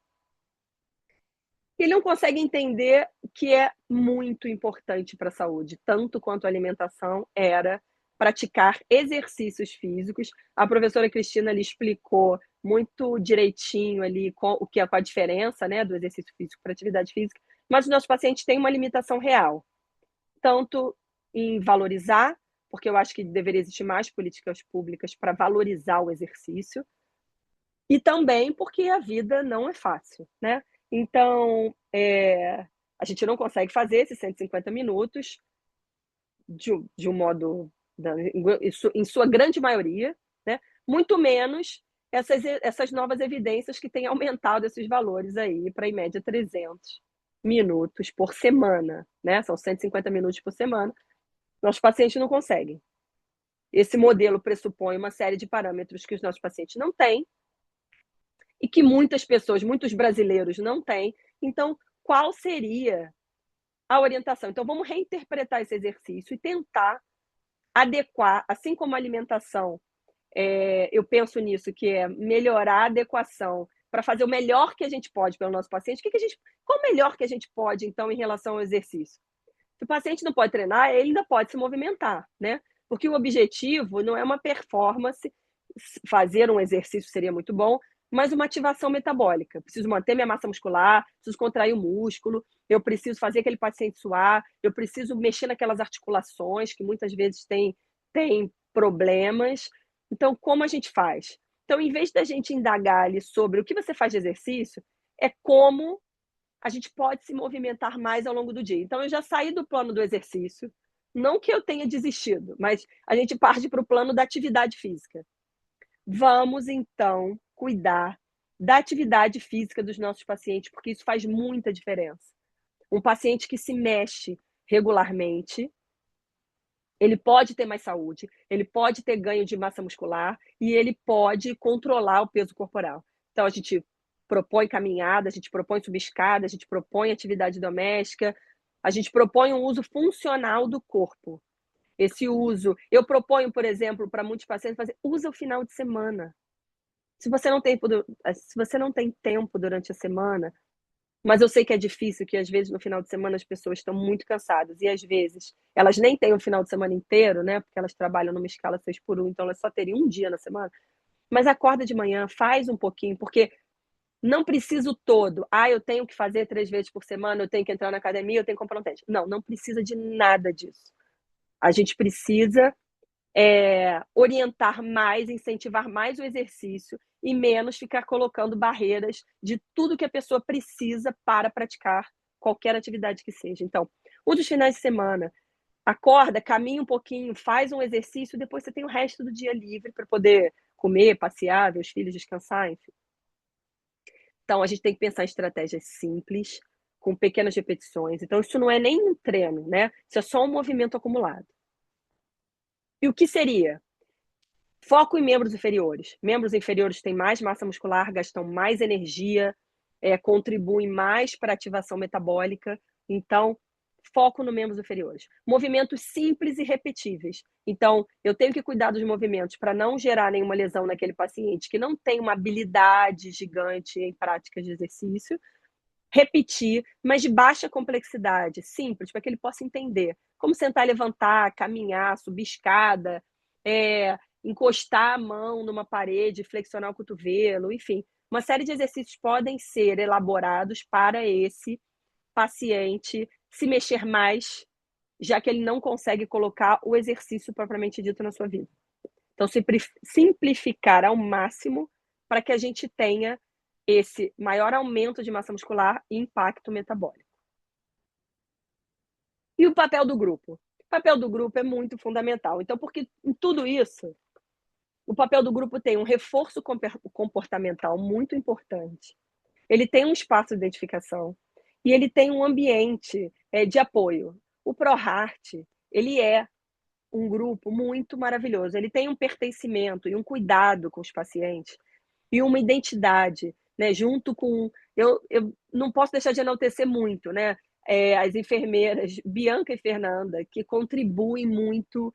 Ele não consegue entender que é muito importante para a saúde, tanto quanto a alimentação era praticar exercícios físicos. A professora Cristina lhe explicou muito direitinho ali qual a diferença, né, do exercício físico para atividade física, mas os nossos pacientes têm uma limitação real, tanto em valorizar, porque eu acho que deveria existir mais políticas públicas para valorizar o exercício, e também porque a vida não é fácil, né? Então, a gente não consegue fazer esses 150 minutos de um modo, em sua grande maioria, né? Muito menos essas novas evidências que têm aumentado esses valores aí para, em média, 300 minutos por semana, né? São 150 minutos por semana. Nossos pacientes não conseguem. Esse modelo pressupõe uma série de parâmetros que os nossos pacientes não têm, e que muitas pessoas, muitos brasileiros não têm. Então, qual seria a orientação? Então, vamos reinterpretar esse exercício e tentar adequar, assim como a alimentação, eu penso nisso, que é melhorar a adequação para fazer o melhor que a gente pode pelo nosso paciente. Qual o melhor que a gente pode, então, em relação ao exercício? Se o paciente não pode treinar, ele ainda pode se movimentar, né? Porque o objetivo não é uma performance, fazer um exercício seria muito bom, mas uma ativação metabólica. Eu preciso manter minha massa muscular, preciso contrair o músculo, eu preciso fazer aquele paciente suar, eu preciso mexer naquelas articulações que muitas vezes têm problemas. Então, como a gente faz? Então, em vez da gente indagar ali sobre o que você faz de exercício, é como a gente pode se movimentar mais ao longo do dia. Então, eu já saí do plano do exercício, não que eu tenha desistido, mas a gente parte para o plano da atividade física. Vamos, então, cuidar da atividade física dos nossos pacientes, porque isso faz muita diferença. Um paciente que se mexe regularmente, ele pode ter mais saúde, ele pode ter ganho de massa muscular e ele pode controlar o peso corporal. Então, a gente propõe caminhada, a gente propõe subir escada, a gente propõe atividade doméstica, a gente propõe um uso funcional do corpo. Esse uso, eu proponho, por exemplo, para muitos pacientes, usa o final de semana. Se você não tem tempo durante a semana, mas eu sei que é difícil, que às vezes no final de semana as pessoas estão muito cansadas e às vezes elas nem têm o final de semana inteiro, né? Porque elas trabalham numa escala 6x1, então elas só teriam um dia na semana. Mas acorda de manhã, faz um pouquinho, porque não precisa o todo. Eu tenho que fazer 3 vezes por semana, eu tenho que entrar na academia, eu tenho que comprar um tênis. Não, não precisa de nada disso. A gente precisa orientar mais, incentivar mais o exercício e menos ficar colocando barreiras de tudo que a pessoa precisa para praticar qualquer atividade que seja. Então, um dos finais de semana, acorda, caminha um pouquinho, faz um exercício, depois você tem o resto do dia livre para poder comer, passear, ver os filhos, descansar, enfim. Então, a gente tem que pensar em estratégias simples, com pequenas repetições. Então, isso não é nem um treino, né? Isso é só um movimento acumulado. E o que seria? Foco em membros inferiores. Membros inferiores têm mais massa muscular, gastam mais energia, contribuem mais para a ativação metabólica. Então, foco nos membros inferiores. Movimentos simples e repetíveis. Então, eu tenho que cuidar dos movimentos para não gerar nenhuma lesão naquele paciente que não tem uma habilidade gigante em práticas de exercício. Repetir, mas de baixa complexidade, simples, para que ele possa entender. Como sentar, levantar, caminhar, subir escada, encostar a mão numa parede, flexionar o cotovelo, enfim. Uma série de exercícios podem ser elaborados para esse paciente se mexer mais, já que ele não consegue colocar o exercício propriamente dito na sua vida. Então, simplificar ao máximo para que a gente tenha esse maior aumento de massa muscular e impacto metabólico. E o papel do grupo? O papel do grupo é muito fundamental. Então, porque em tudo isso, o papel do grupo tem um reforço comportamental muito importante. Ele tem um espaço de identificação e ele tem um ambiente de apoio. O ProHeart, ele é um grupo muito maravilhoso. Ele tem um pertencimento e um cuidado com os pacientes. e uma identidade, né, junto com eu não posso deixar de enaltecer muito, né, as enfermeiras Bianca e Fernanda, que contribuem muito,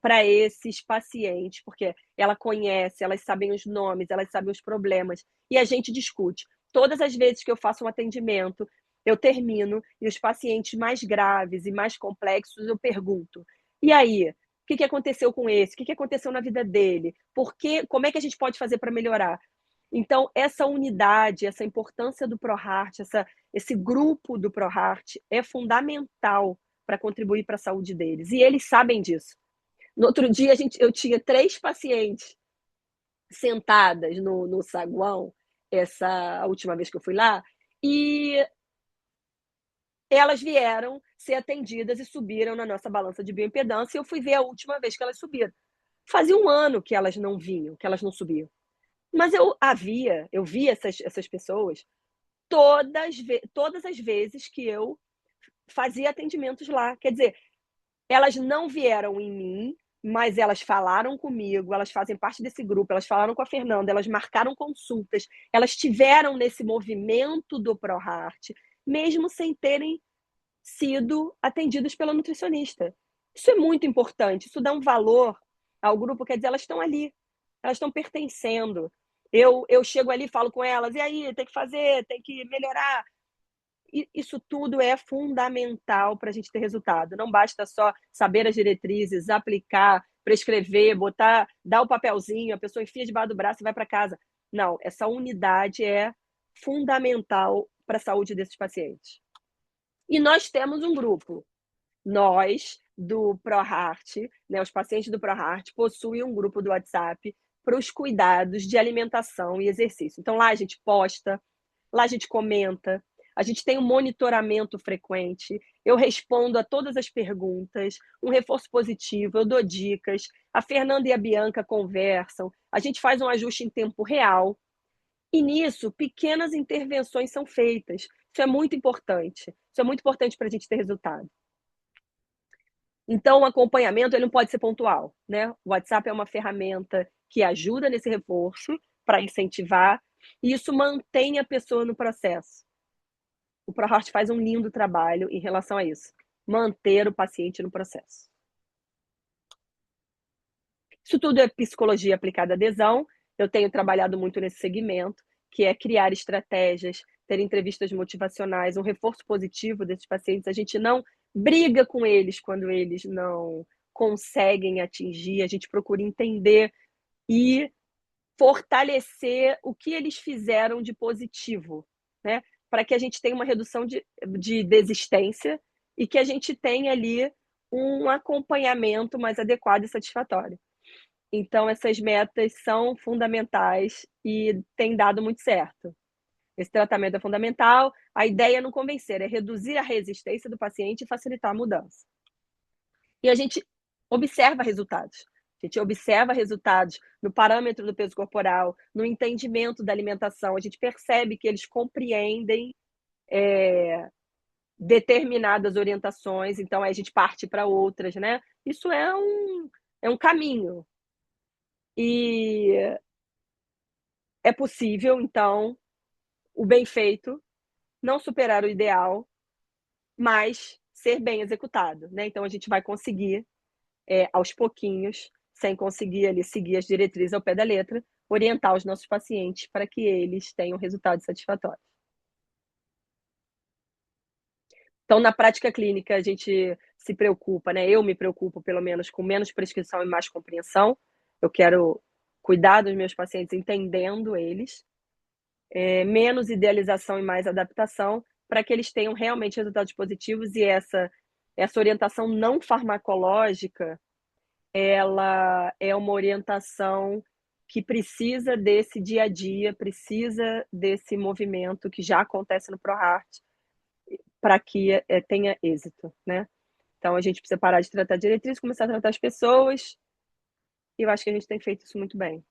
para esses pacientes, porque ela conhece, elas sabem os nomes, elas sabem os problemas, e a gente discute. Todas as vezes que eu faço um atendimento, eu termino e os pacientes mais graves e mais complexos eu pergunto: "E aí, o que que aconteceu com esse? O que que aconteceu na vida dele? Por que como é que a gente pode fazer para melhorar?". Então, essa unidade, essa importância do ProHeart, esse grupo do ProHeart é fundamental para contribuir para a saúde deles, e eles sabem disso. No outro dia eu tinha 3 pacientes sentadas no saguão, essa a última vez que eu fui lá, e elas vieram ser atendidas e subiram na nossa balança de bioimpedância e eu fui ver a última vez que elas subiram. Fazia 1 ano que elas não vinham, que elas não subiam. Mas eu vi essas pessoas todas as vezes que eu fazia atendimentos lá. Quer dizer, elas não vieram em mim, mas elas falaram comigo, elas fazem parte desse grupo, elas falaram com a Fernanda, elas marcaram consultas, elas estiveram nesse movimento do ProHeart, mesmo sem terem sido atendidas pela nutricionista. Isso é muito importante, isso dá um valor ao grupo, quer dizer, elas estão ali, elas estão pertencendo. Eu chego ali e falo com elas: "E aí, tem que fazer, tem que melhorar". E isso tudo é fundamental para a gente ter resultado. Não basta só saber as diretrizes, aplicar, prescrever, botar, dar o papelzinho, a pessoa enfia debaixo do braço e vai para casa. Não, essa unidade é fundamental para a saúde desses pacientes. E nós temos um grupo. Nós, do ProHeart, né, os pacientes do ProHeart possuem um grupo do WhatsApp para os cuidados de alimentação e exercício. Então lá a gente posta, lá a gente comenta, a gente tem um monitoramento frequente, eu respondo a todas as perguntas, um reforço positivo, eu dou dicas, a Fernanda e a Bianca conversam, a gente faz um ajuste em tempo real, e nisso pequenas intervenções são feitas. Isso é muito importante. Isso é muito importante para a gente ter resultado. Então, o acompanhamento ele não pode ser pontual, né? O WhatsApp é uma ferramenta que ajuda nesse reforço para incentivar, e isso mantém a pessoa no processo. O ProHeart faz um lindo trabalho em relação a isso, manter o paciente no processo. Isso tudo é psicologia aplicada à adesão. Eu tenho trabalhado muito nesse segmento, que é criar estratégias, ter entrevistas motivacionais, um reforço positivo desses pacientes. A gente não briga com eles quando eles não conseguem atingir, a gente procura entender e fortalecer o que eles fizeram de positivo, né? Para que a gente tenha uma redução de desistência e que a gente tenha ali um acompanhamento mais adequado e satisfatório. Então, essas metas são fundamentais e têm dado muito certo. Esse tratamento é fundamental. A ideia é não convencer, é reduzir a resistência do paciente e facilitar a mudança. E a gente observa resultados. A gente observa resultados no parâmetro do peso corporal, no entendimento da alimentação. A gente percebe que eles compreendem determinadas orientações, então aí a gente parte para outras, né? Isso é um caminho. E é possível, então, o bem feito, não superar o ideal, mas ser bem executado, né? Então a gente vai conseguir, aos pouquinhos, sem conseguir ali seguir as diretrizes ao pé da letra, orientar os nossos pacientes para que eles tenham resultados satisfatórios. Então, na prática clínica, a gente se preocupa, né? Eu me preocupo, pelo menos, com menos prescrição e mais compreensão. Eu quero cuidar dos meus pacientes entendendo eles, menos idealização e mais adaptação, para que eles tenham realmente resultados positivos e essa orientação não farmacológica, ela é uma orientação que precisa desse dia a dia, precisa desse movimento que já acontece no ProHeart, para que, tenha êxito, né. Então a gente precisa parar de tratar diretriz, começar a tratar as pessoas, e eu acho que a gente tem feito isso muito bem.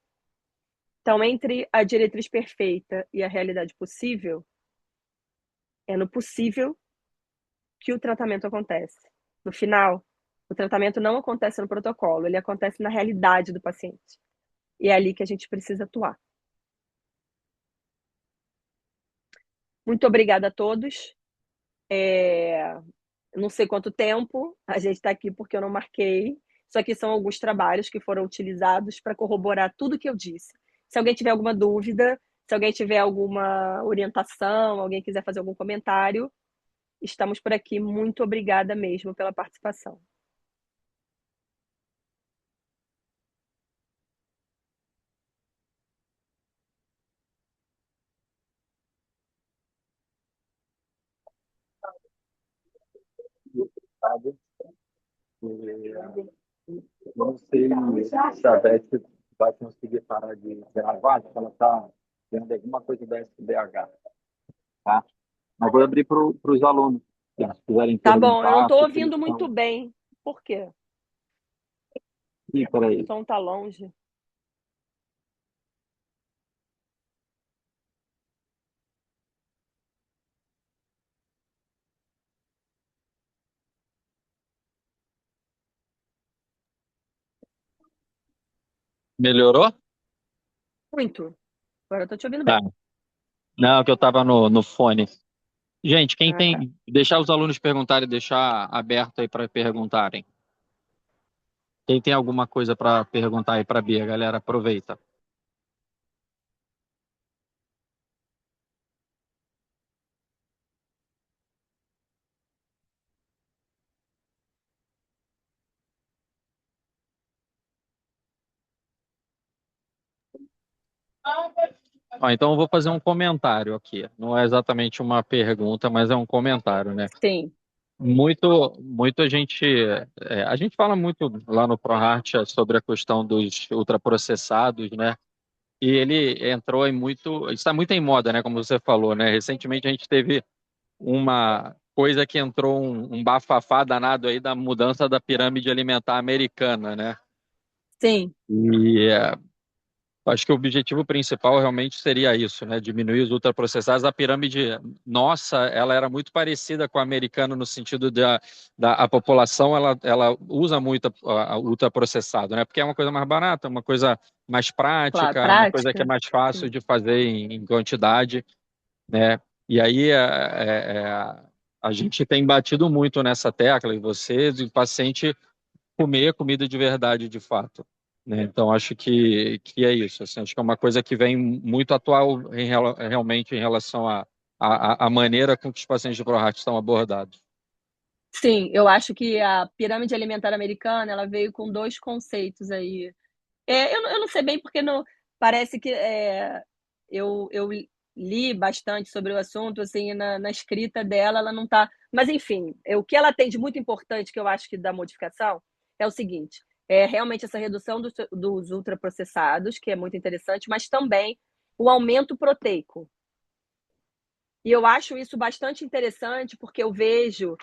Então entre a diretriz perfeita e a realidade possível, é no possível que o tratamento acontece. No final, o tratamento não acontece no protocolo, ele acontece na realidade do paciente. E é ali que a gente precisa atuar. Muito obrigada a todos. Não sei quanto tempo a gente está aqui porque eu não marquei. Isso aqui são alguns trabalhos que foram utilizados para corroborar tudo que eu disse. Se alguém tiver alguma dúvida, se alguém tiver alguma orientação, alguém quiser fazer algum comentário, estamos por aqui. Muito obrigada mesmo pela participação. Sabe? Não sei se a Beth vai conseguir parar de gravar, porque ela está vendo alguma coisa da SBH, tá? Mas vou abrir para os alunos, se eles quiserem Tá bom, eu não perguntar, estou porque eles ouvindo muito estão... bem. Por quê? Ih, O peraí. som está longe. Melhorou? Muito. Agora eu estou te ouvindo Tá. bem. Não, que eu estava no fone. Gente, quem Ah, tá. tem... Deixar os alunos perguntarem, deixar aberto aí para perguntarem. Quem tem alguma coisa para perguntar aí para a Bia, galera, aproveita. Ó, então eu vou fazer um comentário aqui. Não é exatamente uma pergunta, mas é um comentário, né? Sim, Muito a gente fala muito lá no ProHeart sobre a questão dos ultraprocessados, né? E ele entrou em muito, está muito em moda, né? Como você falou, né? Recentemente a gente teve uma coisa que entrou um bafafá danado aí da mudança da pirâmide alimentar americana, né? sim, E acho que o objetivo principal realmente seria isso, né? Diminuir os ultraprocessados. A pirâmide nossa, ela era muito parecida com a americana no sentido da a população, ela usa muito a ultraprocessado, né? Porque é uma coisa mais barata, uma coisa mais claro. prática, uma coisa que é Prática. mais fácil Sim. de fazer em quantidade, né? E aí a gente tem batido muito nessa tecla, e vocês, e o paciente comer comida de verdade, de fato. Né? Então, acho que é isso. Assim, acho que é uma coisa que vem muito atual realmente em relação à maneira com que os pacientes de ProHeart estão abordados. Sim, eu acho que a pirâmide alimentar americana, ela veio com 2 conceitos aí. Eu não sei bem porque não parece que, eu li bastante sobre o assunto, assim, na escrita dela, ela não tá, mas enfim, o que ela tem de muito importante, que eu acho que da modificação, é o seguinte, é realmente essa redução dos ultraprocessados, que é muito interessante, mas também o aumento proteico. E eu acho isso bastante interessante, porque eu vejo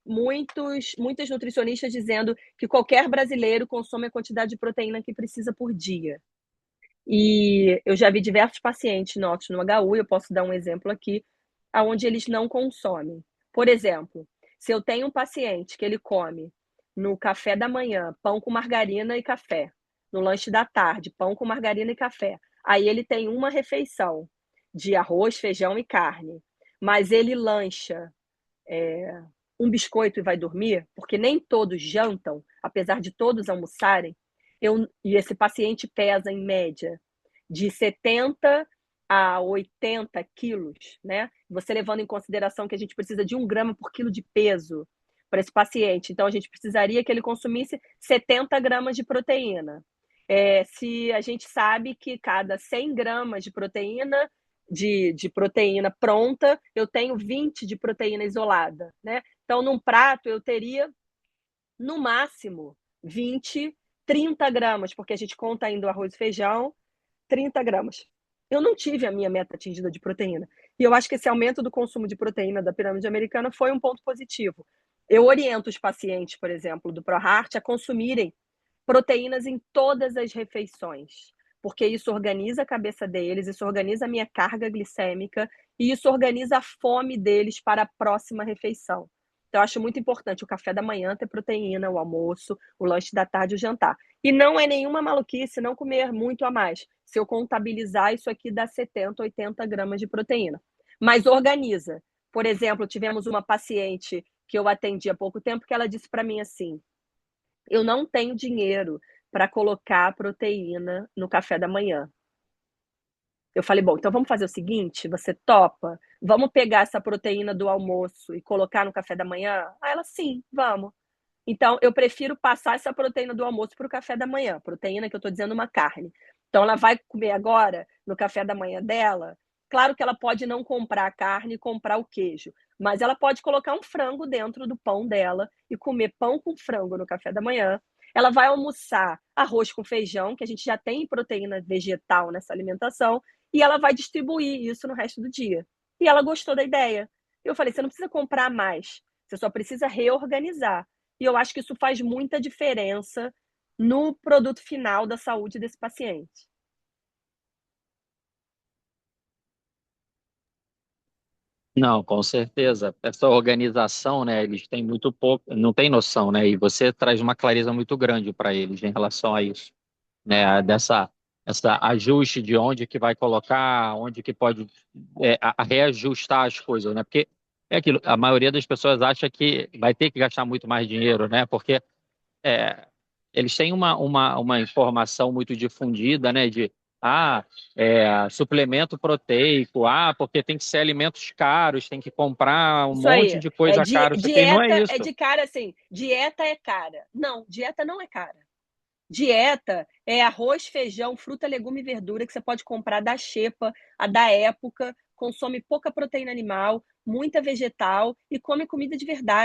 muitas nutricionistas dizendo que qualquer brasileiro consome a quantidade de proteína que precisa por dia. E eu já vi diversos pacientes nossos no HU, eu posso dar um exemplo aqui, aonde eles não consomem. Por exemplo, se eu tenho um paciente que ele come no café da manhã pão com margarina e café, no lanche da tarde pão com margarina e café, aí ele tem uma refeição de arroz, feijão e carne, mas ele lancha um biscoito e vai dormir, porque nem todos jantam, apesar de todos almoçarem, e esse paciente pesa, em média, de 70 a 80 quilos, né? Você levando em consideração que a gente precisa de 1 grama por quilo de peso para esse paciente. Então, a gente precisaria que ele consumisse 70 gramas de proteína. Se a gente sabe que cada 100 gramas de proteína, de proteína pronta, eu tenho 20 de proteína isolada, né? Então, num prato, eu teria, no máximo, 20, 30 gramas, porque a gente conta ainda o arroz e feijão, 30 gramas. Eu não tive a minha meta atingida de proteína. E eu acho que esse aumento do consumo de proteína da pirâmide americana foi um ponto positivo. Eu oriento os pacientes, por exemplo, do ProHeart a consumirem proteínas em todas as refeições, porque isso organiza a cabeça deles, isso organiza a minha carga glicêmica e isso organiza a fome deles para a próxima refeição. Eu acho muito importante o café da manhã ter proteína, o almoço, o lanche da tarde e o jantar. E não é nenhuma maluquice não comer muito a mais. Se eu contabilizar, isso aqui dá 70, 80 gramas de proteína. Mas organiza. Por exemplo, tivemos uma paciente que eu atendi há pouco tempo que ela disse para mim assim: eu não tenho dinheiro para colocar proteína no café da manhã. Eu falei: bom, então vamos fazer o seguinte, você topa? Vamos pegar essa proteína do almoço e colocar no café da manhã? Aí ela: sim, vamos. Então, eu prefiro passar essa proteína do almoço para o café da manhã. Proteína que eu estou dizendo uma carne. Então, ela vai comer agora, no café da manhã dela. Claro que ela pode não comprar a carne e comprar o queijo, mas ela pode colocar um frango dentro do pão dela e comer pão com frango no café da manhã. Ela vai almoçar arroz com feijão, que a gente já tem proteína vegetal nessa alimentação, e ela vai distribuir isso no resto do dia. E ela gostou da ideia. Eu falei: você não precisa comprar mais, você só precisa reorganizar. E eu acho que isso faz muita diferença no produto final da saúde desse paciente. Não, com certeza. Essa organização, né, eles têm muito pouco, não têm noção, né? E você traz uma clareza muito grande para eles em relação a isso, né? Dessa essa ajuste de onde que vai colocar, onde que pode a reajustar as coisas, né? Porque é aquilo, a maioria das pessoas acha que vai ter que gastar muito mais dinheiro, né? Porque é, eles têm uma informação muito difundida, né? De suplemento proteico, porque tem que ser alimentos caros, tem que comprar um Isso monte aí. de coisa cara. Isso aqui não é Dieta é isso. de cara assim. Dieta é cara. Não, dieta não é cara. Dieta é arroz, feijão, fruta, legume e verdura que você pode comprar da xepa, a da época, consome pouca proteína animal, muita vegetal e come comida de verdade.